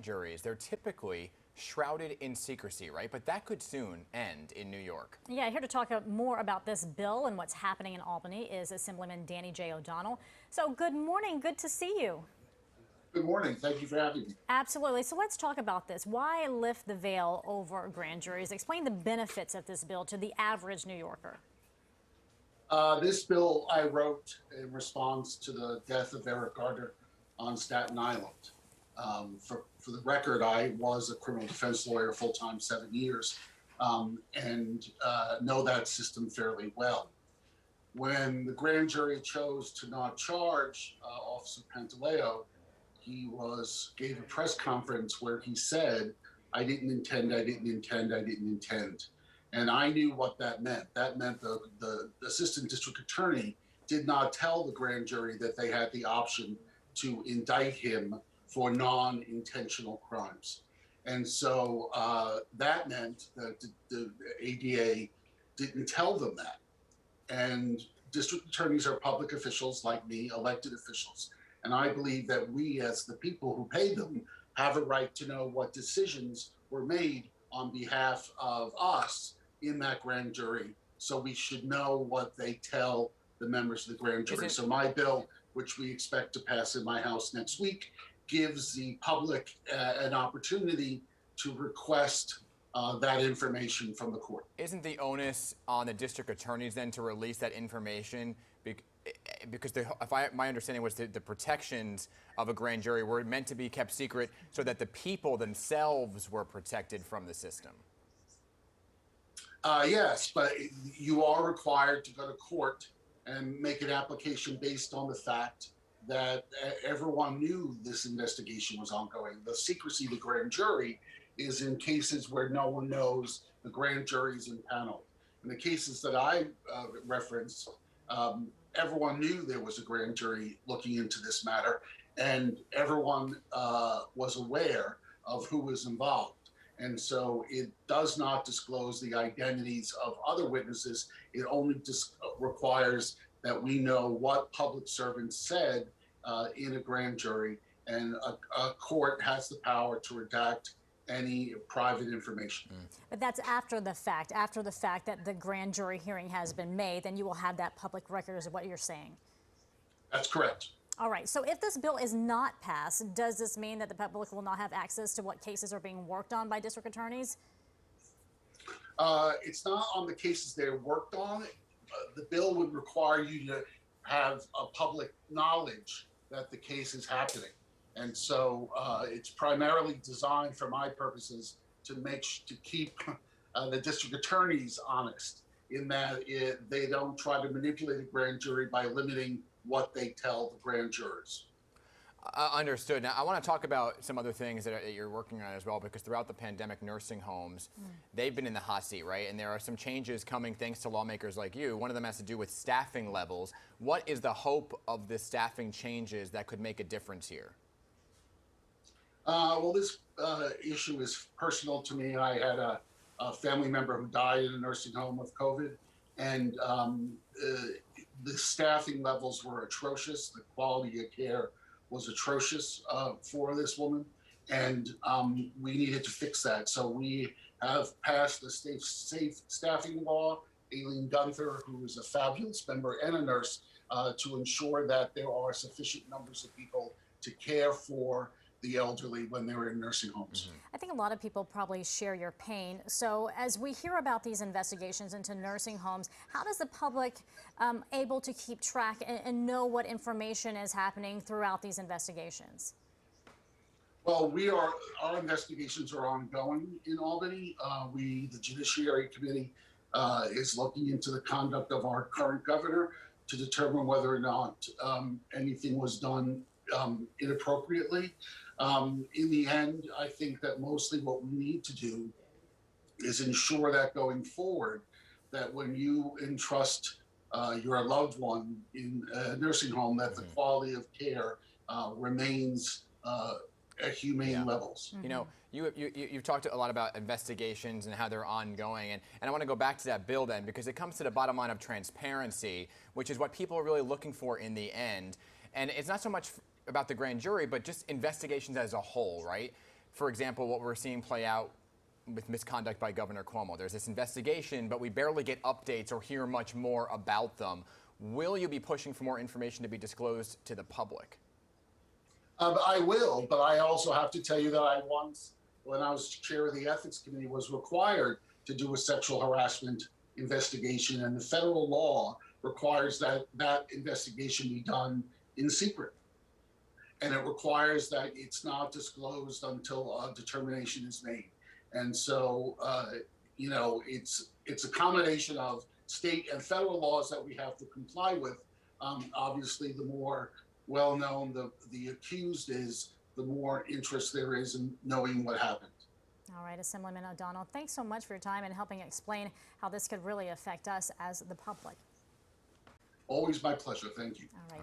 Juries, they're typically shrouded in secrecy, right? But that could soon end in New York. Yeah, here to talk more about this bill and what's happening in Albany is Assemblyman Danny J. O'Donnell. So good morning. Good to see you. Good morning. Thank you for having me. Absolutely. So let's talk about this. Why lift the veil over grand juries? Explain the benefits of this bill to the average New Yorker. This bill I wrote in response to the death of Eric Garner on Staten Island. For the record, I was a criminal defense lawyer full-time 7 years and know that system fairly well. When the grand jury chose to not charge Officer Pantaleo, he gave a press conference where he said, I didn't intend. And I knew what that meant. That meant the assistant district attorney did not tell the grand jury that they had the option to indict him for non-intentional crimes. And so that meant that the ADA didn't tell them that. And district attorneys are public officials like me, elected officials. And I believe that we, as the people who pay them, have a right to know what decisions were made on behalf of us in that grand jury. So we should know what they tell the members of the grand jury. So my bill, which we expect to pass in my House next week, gives the public an opportunity to request that information from the court. Isn't the onus on the district attorneys then to release that information? Because my understanding was that the protections of a grand jury were meant to be kept secret so that the people themselves were protected from the system. Yes, but you are required to go to court and make an application based on the fact that everyone knew this investigation was ongoing. The secrecy of the grand jury is in cases where no one knows the grand jury's impaneled. In the cases that I referenced, everyone knew there was a grand jury looking into this matter, and everyone was aware of who was involved. And so it does not disclose the identities of other witnesses. It only requires that we know what public servants said in a grand jury, and a court has the power to redact any private information. But that's after the fact that the grand jury hearing has been made, then you will have that public record is what you're saying. That's correct. All right, so if this bill is not passed, does this mean that the public will not have access to what cases are being worked on by district attorneys? It's not on the cases they're worked on. The bill would require you to have a public knowledge that the case is happening. And so it's primarily designed for my purposes to keep the district attorneys honest in that they don't try to manipulate the grand jury by limiting what they tell the grand jurors. Understood. Now, I want to talk about some other things that you're working on as well, because throughout the pandemic, nursing homes, they've been in the hot seat, right? And there are some changes coming thanks to lawmakers like you. One of them has to do with staffing levels. What is the hope of the staffing changes that could make a difference here? Well, this issue is personal to me. I had a family member who died in a nursing home with COVID, and the staffing levels were atrocious. The quality of care was atrocious for this woman, and we needed to fix that. So we have passed the safe staffing law. Aileen Gunther, who is a fabulous member and a nurse, to ensure that there are sufficient numbers of people to care for the elderly when they were in nursing homes. I think a lot of people probably share your pain. So as we hear about these investigations into nursing homes, how does the public able to keep track and know what information is happening throughout these investigations? Well, our investigations are ongoing in Albany. The Judiciary Committee is looking into the conduct of our current governor to determine whether or not anything was done inappropriately. In the end, I think that mostly what we need to do is ensure that going forward, that when you entrust your loved one in a nursing home, that the quality of care remains at humane levels. You know, you've talked a lot about investigations and how they're ongoing, and I want to go back to that bill then, because it comes to the bottom line of transparency, which is what people are really looking for in the end. And it's not so much about the grand jury, but just investigations as a whole, right? for example, what we're seeing play out with misconduct by Governor Cuomo. There's this investigation, but we barely get updates or hear much more about them. Will you be pushing for more information to be disclosed to the public? I will, but I also have to tell you that I once, when I was chair of the ethics committee, was required to do a sexual harassment investigation, and the federal law requires that that investigation be done in secret. And it requires that it's not disclosed until a determination is made. And so, you know, it's a combination of state and federal laws that we have to comply with. Obviously, the more well-known the accused is, the more interest there is in knowing what happened. All right, Assemblyman O'Donnell, thanks so much for your time and helping explain how this could really affect us as the public. Always my pleasure. Thank you. All right.